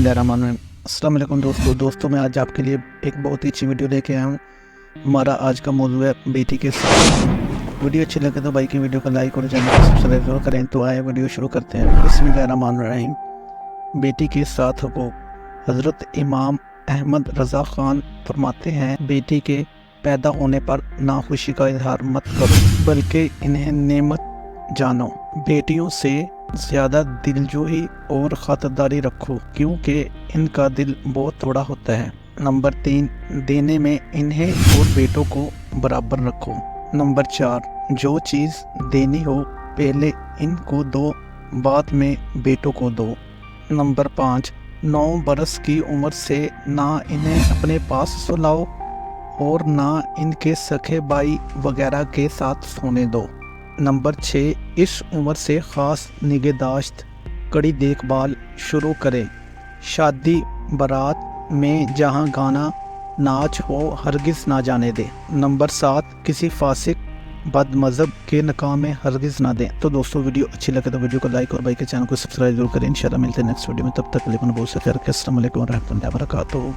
बिस्मिल्लाहिर्रहमानिर्रहीम। अस्सलाम वालेकुम दोस्तों मैं आज आपके लिए एक बहुत ही अच्छी वीडियो लेके आया हूँ। हमारा आज का मौजू है बेटी के साथ। वीडियो अच्छी लगे तो भाई की वीडियो को लाइक और चैनल को सब्सक्राइब जरूर करें। तो आए वीडियो शुरू करते हैं। बिस्मिल्लाहिर्रहमानिर्रहीम। बेटी के साथ हुकूक। हज़रत इमाम अहमद रज़ा ख़ान फरमाते हैं, बेटी के पैदा होने पर नाखुशी का इजहार मत करो बल्कि इन्हें नेमत जानो। बेटियों से ज़्यादा दिलजोई और ख़ातिरदारी रखो क्योंकि इनका दिल बहुत थोड़ा होता है। नंबर 3, देने में इन्हें और बेटों को बराबर रखो। नंबर 4, जो चीज़ देनी हो पहले इनको दो, बाद में बेटों को दो। नंबर 5, 9 बरस की उम्र से ना इन्हें अपने पास सुलाओ और ना इनके सखे भाई वगैरह के साथ सोने दो। नंबर 6, इस उम्र से ख़ास निगहदाश्त कड़ी देखभाल शुरू करें। शादी बारात में जहां गाना नाच हो हरगिज़ ना जाने दें। नंबर 7, किसी फासिक बदमज़हब के निकाह में हरगिज़ ना दें। तो दोस्तों वीडियो अच्छी लगे तो वीडियो को लाइक और भाई के चैनल को सब्सक्राइब जरूर करें। इंशाल्लाह मिलते हैं नेक्स्ट वीडियो में। तब तक के लिए बहुत से खैर। अस्सलाम वालेकुम व रहमतुल्लाहि व बरकातुहू।